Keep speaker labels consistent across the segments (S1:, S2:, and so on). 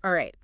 S1: All right,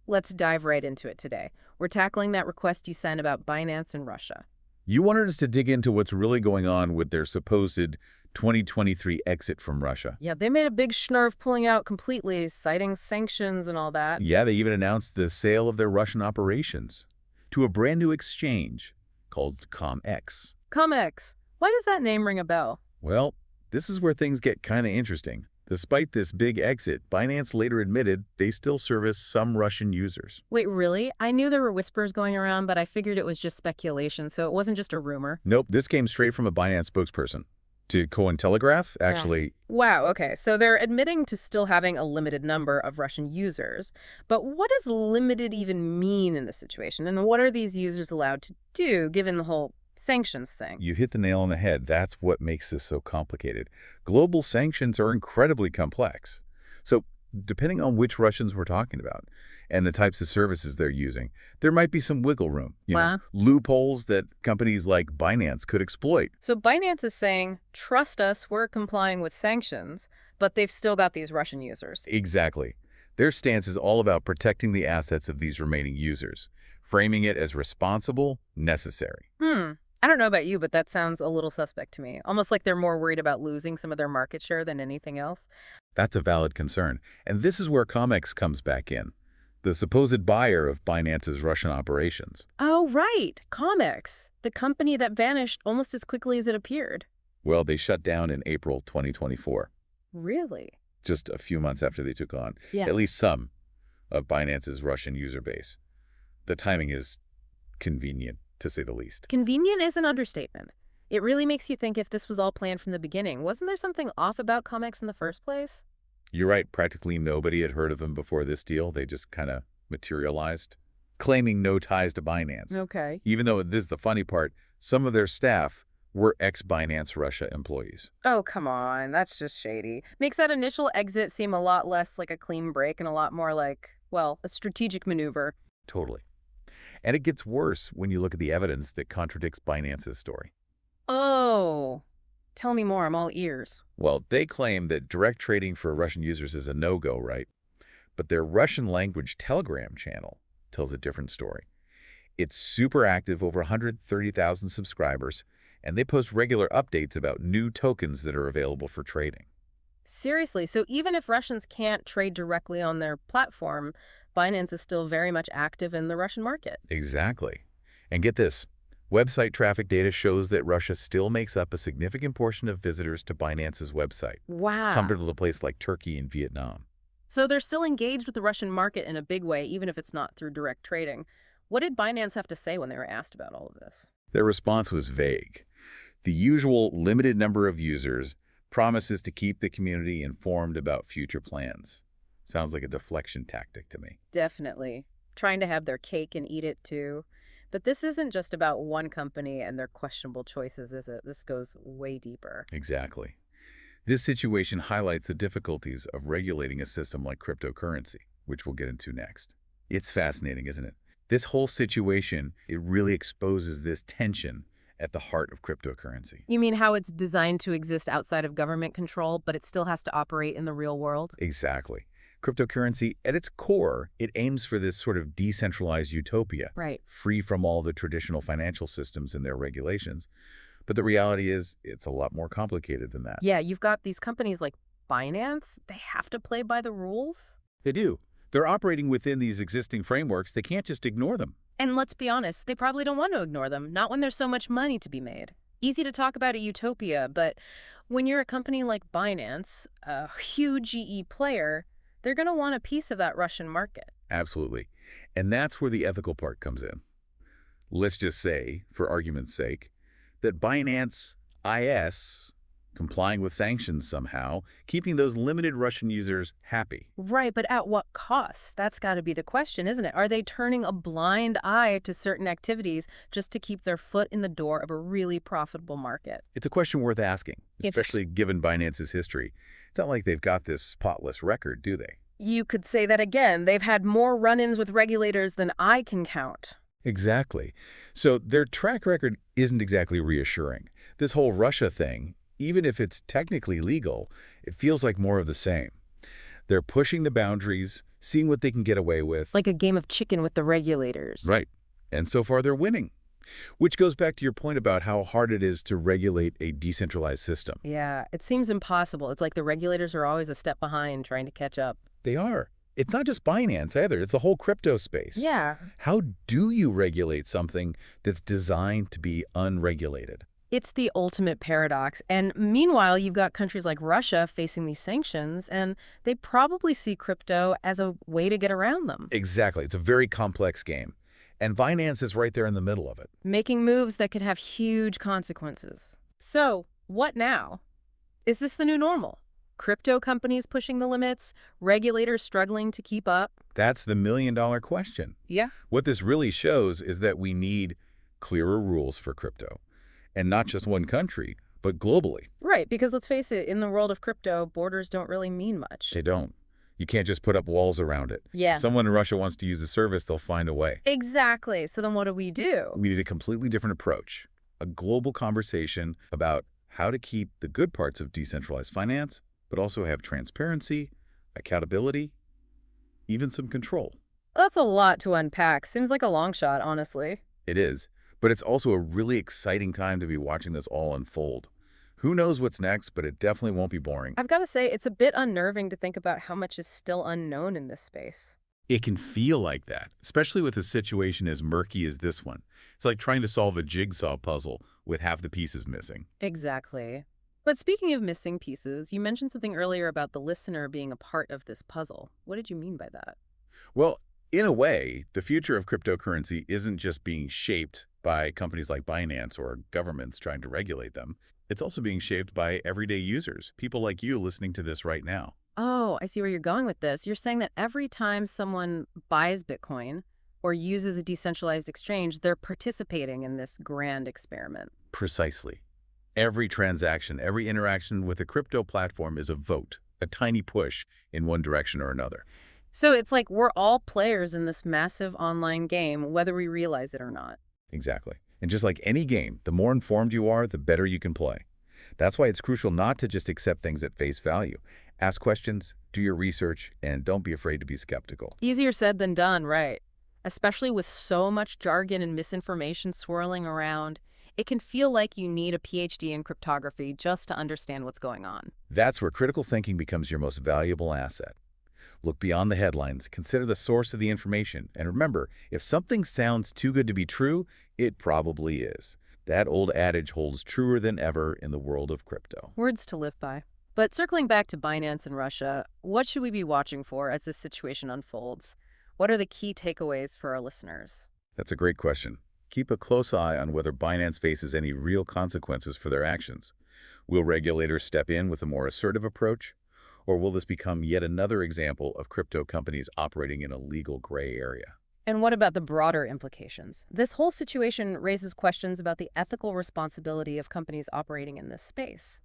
S1: let's dive right into it today. We're tackling that request you sent about Binance and Russia.
S2: You wanted us to dig into what's really going on with their supposed 2023 exit from Russia.
S1: Yeah, they made a big schnurr pulling out completely, citing sanctions and all that.
S2: Yeah, they even announced the sale of their Russian operations to a brand new exchange called ComEx.
S1: CumEx. Why does that name ring a bell?
S2: Well, this is where things get kind of interesting. Despite this big exit, Binance later admitted they still service some Russian users.
S1: Wait, really? I knew there were whispers going around, but I figured it was just speculation, so it wasn't just a rumor.
S2: Nope, this came straight from a Binance spokesperson. To Cointelegraph,
S1: Yeah.
S2: actually,
S1: Wow, okay, so they're admitting to still having a limited number of Russian users. But what does limited even mean in this situation? And what are these users allowed to do, given the whole sanctions thing?
S2: you hit the nail on the head. That's what makes this so complicated. Global sanctions are incredibly complex. So, depending on which Russians we're talking about and the types of services they're using, there might be some wiggle room,
S1: Wow.
S2: loopholes that companies like Binance could exploit.
S1: So Binance is saying, trust us, we're complying with sanctions, but they've still got these Russian users.
S2: Exactly. Their stance is all about protecting the assets of these remaining users, framing it as responsible, necessary.
S1: I don't know about you, but that sounds a little suspect to me. Almost like they're more worried about losing some of their market share than anything else.
S2: That's a valid concern. And this is where COMEX comes back in, the supposed buyer of Binance's Russian operations.
S1: Oh, right. Comex, the company that vanished almost as quickly as it appeared.
S2: Well, they shut down in April 2024,
S1: Really?
S2: just a few months after they took on
S1: Yeah.
S2: at least some of Binance's Russian user base. The timing is convenient, to say the least.
S1: Convenient is an understatement. It really makes you think if this was all planned from the beginning. Wasn't there something off about Comex in the first place?
S2: You're right, practically nobody had heard of them before this deal. They just kind of materialized, claiming no ties to Binance.
S1: Okay.
S2: Even though this is the funny part, some of their staff were ex-Binance Russia employees.
S1: Oh, come on. That's just shady. Makes that initial exit seem a lot less like a clean break and a lot more like, well, a strategic maneuver.
S2: Totally. And it gets worse when you look at the evidence that contradicts Binance's story.
S1: Oh, tell me more. I'm all ears.
S2: Well, they claim that direct trading for Russian users is a no-go, right? But their Russian language Telegram channel tells a different story. It's super active, over 130,000 subscribers, and they post regular updates about new tokens that are available for trading.
S1: Seriously, so even if Russians can't trade directly on their platform, Binance is still very much active in the Russian market.
S2: Exactly. And get this, website traffic data shows that Russia still makes up a significant portion of visitors to Binance's website,
S1: Wow.
S2: compared to a place like Turkey and Vietnam.
S1: So they're still engaged with the Russian market in a big way, even if it's not through direct trading. What did Binance have to say when they were asked about all of this?
S2: Their response was vague. The usual limited number of users, promises to keep the community informed about future plans. Sounds like a deflection tactic to me.
S1: Definitely. Trying to have their cake and eat it too. But this isn't just about one company and their questionable choices, is it? This goes way deeper.
S2: Exactly. This situation highlights the difficulties of regulating a system like cryptocurrency, which we'll get into next. It's fascinating, isn't it? This whole situation, it really exposes this tension at the heart of cryptocurrency.
S1: You mean how it's designed to exist outside of government control, but it still has to operate in the real world?
S2: Exactly. Cryptocurrency, at its core, it aims for this sort of decentralized utopia,
S1: Right.
S2: free from all the traditional financial systems and their regulations. But the reality is, it's a lot more complicated than that.
S1: Yeah, you've got these companies like Binance. They have to play by the rules.
S2: They do. They're operating within these existing frameworks. They can't just ignore them.
S1: And let's be honest, they probably don't want to ignore them, not when there's so much money to be made. Easy to talk about a utopia, but when you're a company like Binance, a huge GE player, they're going to want a piece of that Russian market.
S2: Absolutely. And that's where the ethical part comes in. Let's just say, for argument's sake, that Binance IS, complying with sanctions somehow, keeping those limited Russian users happy.
S1: Right, but at what cost? That's got to be the question, isn't it? Are they turning a blind eye to certain activities just to keep their foot in the door of a really profitable market?
S2: It's a question worth asking,
S1: Yes.
S2: especially given Binance's history. It's not like they've got this spotless record, do they?
S1: You could say that again. They've had more run-ins with regulators than I can count.
S2: Exactly. So their track record isn't exactly reassuring. This whole Russia thing, even if it's technically legal, it feels like more of the same. They're pushing the boundaries, seeing what they can get away with.
S1: Like a game of chicken with the regulators.
S2: Right. And so far they're winning. Which goes back to your point about how hard it is to regulate a decentralized system.
S1: Yeah, it seems impossible. It's like the regulators are always a step behind trying to catch up.
S2: They are. It's not just Binance either. It's the whole crypto space.
S1: Yeah.
S2: How do you regulate something that's designed to be unregulated?
S1: It's the ultimate paradox. And meanwhile, you've got countries like Russia facing these sanctions, and they probably see crypto as a way to get around them.
S2: Exactly. It's a very complex game. And Binance is right there in the middle of it.
S1: Making moves that could have huge consequences. So, what now? Is this the new normal? Crypto companies pushing the limits, regulators struggling to keep up?
S2: That's the million-dollar question.
S1: Yeah.
S2: What this really shows is that we need clearer rules for crypto. And not just one country, but globally.
S1: Right, because let's face it, in the world of crypto, borders don't really mean much.
S2: They don't. You can't just put up walls around it.
S1: Yeah.
S2: Someone in Russia wants to use the service, they'll find a way.
S1: Exactly. So then what do?
S2: We need a completely different approach. A global conversation about how to keep the good parts of decentralized finance, but also have transparency, accountability, even some control.
S1: That's a lot to unpack. Seems like a long shot, honestly.
S2: It is. But it's also a really exciting time to be watching this all unfold. Who knows what's next, but it definitely won't be boring.
S1: I've got to say, it's a bit unnerving to think about how much is still unknown in this space.
S2: It can feel like that, especially with a situation as murky as this one. It's like trying to solve a jigsaw puzzle with half the pieces missing.
S1: Exactly. But speaking of missing pieces, you mentioned something earlier about the listener being a part of this puzzle. What did you mean by that?
S2: Well, in a way, the future of cryptocurrency isn't just being shaped by companies like Binance or governments trying to regulate them. It's also being shaped by everyday users, people like you listening to this right now.
S1: Oh, I see where you're going with this. You're saying that every time someone buys Bitcoin or uses a decentralized exchange, they're participating in this grand experiment.
S2: Precisely. Every transaction, every interaction with a crypto platform is a vote, a tiny push in one direction or another.
S1: So it's like we're all players in this massive online game, whether we realize it or not.
S2: Exactly. And just like any game, the more informed you are, the better you can play. That's why it's crucial not to just accept things at face value. Ask questions, do your research, and don't be afraid to be skeptical.
S1: Easier said than done, right? Especially with so much jargon and misinformation swirling around, it can feel like you need a PhD in cryptography just to understand what's going on.
S2: That's where critical thinking becomes your most valuable asset. Look beyond the headlines, consider the source of the information, and remember, if something sounds too good to be true, it probably is. That old adage holds truer than ever in the world of crypto.
S1: Words to live by. But circling back to Binance and Russia, what should we be watching for as this situation unfolds? What are the key takeaways for our listeners?
S2: That's a great question. Keep a close eye on whether Binance faces any real consequences for their actions. Will regulators step in with a more assertive approach? Or will this become yet another example of crypto companies operating in a legal gray area?
S1: And what about the broader implications? This whole situation raises questions about the ethical responsibility of companies operating in this space.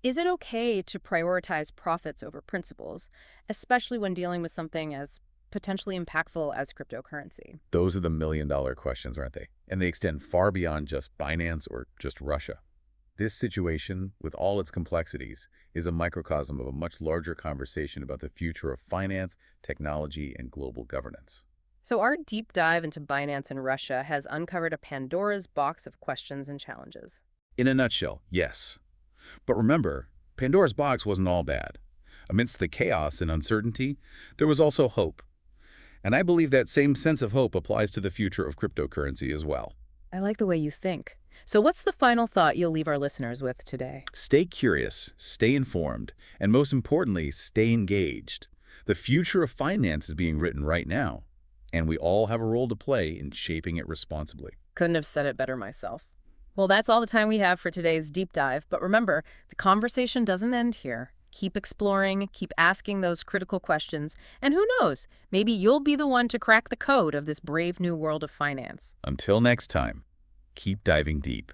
S1: Is it okay to prioritize profits over principles, especially when dealing with something as potentially impactful as cryptocurrency?
S2: Those are the million-dollar questions, aren't they? And they extend far beyond just Binance or just Russia. This situation, with all its complexities, is a microcosm of a much larger conversation about the future of finance, technology, and global governance.
S1: So our deep dive into Binance and Russia has uncovered a Pandora's box of questions and challenges.
S2: In a nutshell, yes. But remember, Pandora's box wasn't all bad. Amidst the chaos and uncertainty, there was also hope. And I believe that same sense of hope applies to the future of cryptocurrency as well.
S1: I like the way you think. So what's the final thought you'll leave our listeners with today?
S2: Stay curious, stay informed, and most importantly, stay engaged. The future of finance is being written right now, and we all have a role to play in shaping it responsibly.
S1: Couldn't have said it better myself. Well, that's all the time we have for today's deep dive. But remember, the conversation doesn't end here. Keep exploring, keep asking those critical questions, and who knows, maybe you'll be the one to crack the code of this brave new world of finance.
S2: Until next time, keep diving deep.